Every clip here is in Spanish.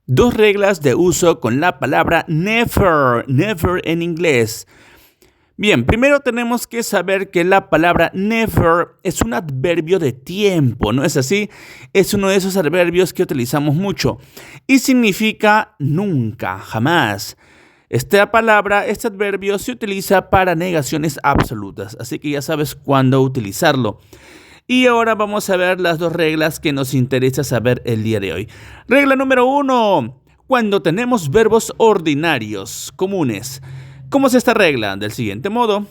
Dos reglas de uso con la palabra never, never en inglés. Bien, primero tenemos que saber que la palabra never es un adverbio de tiempo, ¿no es así? Es uno de esos adverbios que utilizamos mucho y significa nunca, jamás. Esta palabra, este adverbio se utiliza para negaciones absolutas, así que ya sabes cuándo utilizarlo. Y ahora vamos a ver las dos reglas que nos interesa saber el día de hoy. Regla número 1. Cuando tenemos verbos ordinarios comunes. ¿Cómo es esta regla? Del siguiente modo.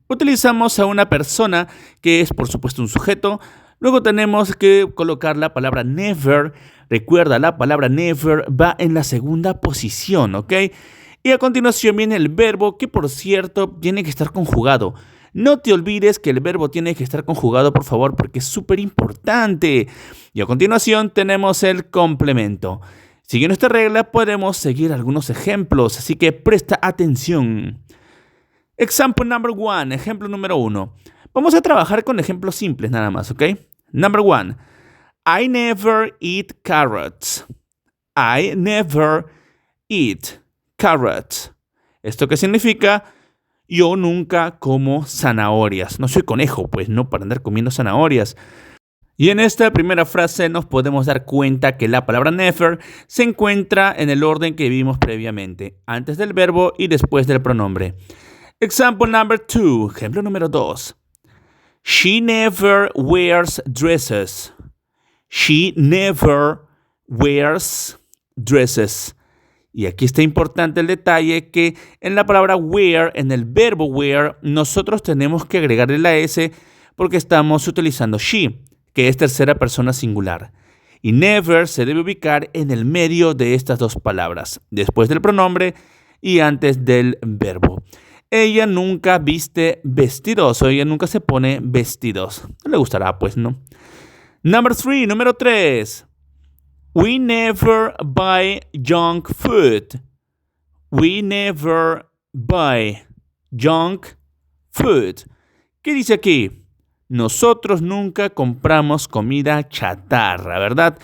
Utilizamos a una persona que es por supuesto un sujeto. Luego tenemos que colocar la palabra never. Recuerda, la palabra never va en la segunda posición, ¿ok? Y a continuación viene el verbo que por cierto tiene que estar conjugado. No te olvides que el verbo tiene que estar conjugado, por favor, porque es súper importante. Y a continuación tenemos el complemento. Siguiendo esta regla podemos seguir algunos ejemplos, así que presta atención. Example number 1, ejemplo número 1. Vamos a trabajar con ejemplos simples nada más, ¿ok? Number 1. I never eat carrots. I never eat carrots. ¿Esto qué significa? Yo nunca como zanahorias. No soy conejo, pues no para andar comiendo zanahorias. Y en esta primera frase nos podemos dar cuenta que la palabra never se encuentra en el orden que vimos previamente, antes del verbo y después del pronombre. Example number 2, ejemplo número 2. She never wears dresses. She never wears dresses. Y aquí está importante el detalle que en la palabra wear, en el verbo wear, nosotros tenemos que agregarle la S porque estamos utilizando she, que es tercera persona singular. Y never se debe ubicar en el medio de estas dos palabras, después del pronombre y antes del verbo. Ella nunca viste vestidos o ella nunca se pone vestidos. No le gustará, pues, ¿no? Número 3. We never buy junk food. We never buy junk food. ¿Qué dice aquí? Nosotros nunca compramos comida chatarra, ¿verdad?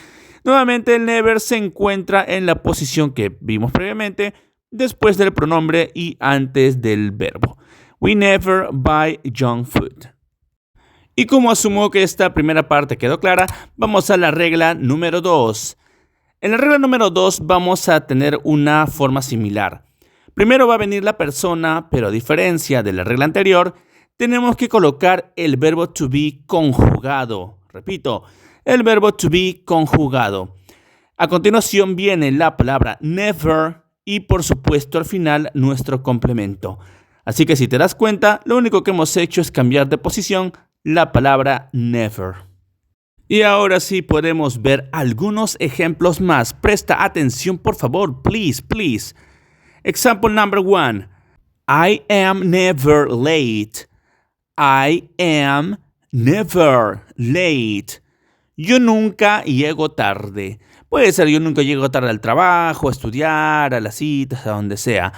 Nuevamente el never se encuentra en la posición que vimos previamente, después del pronombre y antes del verbo. We never buy junk food. Y como asumo que esta primera parte quedó clara, vamos a la regla número 2. En la regla número 2 vamos a tener una forma similar. Primero va a venir la persona, pero a diferencia de la regla anterior, tenemos que colocar el verbo to be conjugado. Repito, el verbo to be conjugado. A continuación viene la palabra never y por supuesto al final nuestro complemento. Así que si te das cuenta, lo único que hemos hecho es cambiar de posición la palabra never. Y ahora sí podemos ver algunos ejemplos más. Presta atención, por favor, please, please. Example number 1. I am never late. I am never late. Yo nunca llego tarde. Puede ser yo nunca llego tarde al trabajo, a estudiar, a las citas, a donde sea.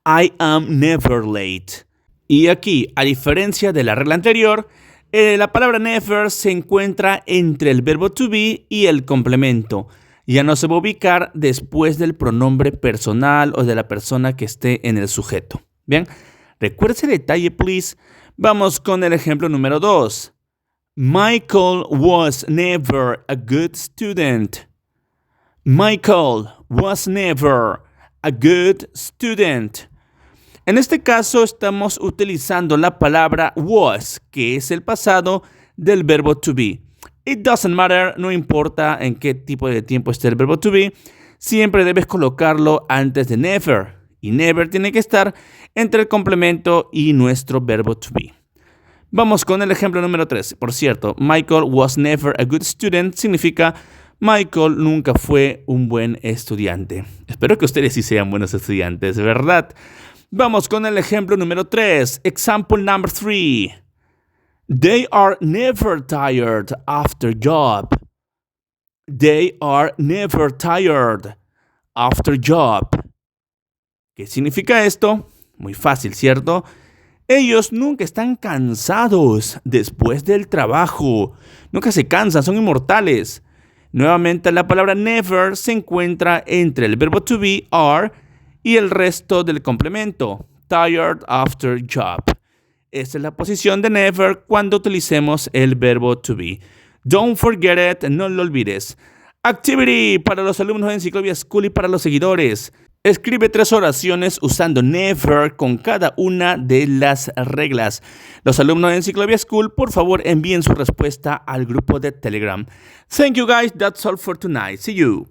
I am never late. Y aquí, a diferencia de la regla anterior, la palabra never se encuentra entre el verbo to be y el complemento. Ya no se va a ubicar después del pronombre personal o de la persona que esté en el sujeto. Bien, recuerda ese detalle, please. Vamos con el ejemplo número 2. Michael was never a good student. Michael was never a good student. En este caso estamos utilizando la palabra was, que es el pasado del verbo to be. It doesn't matter, no importa en qué tipo de tiempo esté el verbo to be, siempre debes colocarlo antes de never. Y never tiene que estar entre el complemento y nuestro verbo to be. Vamos con el ejemplo número 3. Por cierto, Michael was never a good student significa Michael nunca fue un buen estudiante. Espero que ustedes sí sean buenos estudiantes, ¿verdad? Vamos con el ejemplo número 3. Example number 3. They are never tired after job. They are never tired after job. ¿Qué significa esto? Muy fácil, ¿cierto? Ellos nunca están cansados después del trabajo. Nunca se cansan, son inmortales. Nuevamente, la palabra never se encuentra entre el verbo to be, are, y el resto del complemento, tired after job. Esta es la posición de never cuando utilicemos el verbo to be. Don't forget it, no lo olvides. Activity para los alumnos de Enciclovia School y para los seguidores. Escribe 3 oraciones usando never con cada una de las reglas. Los alumnos de Enciclovia School, por favor, envíen su respuesta al grupo de Telegram. Thank you guys, that's all for tonight. See you.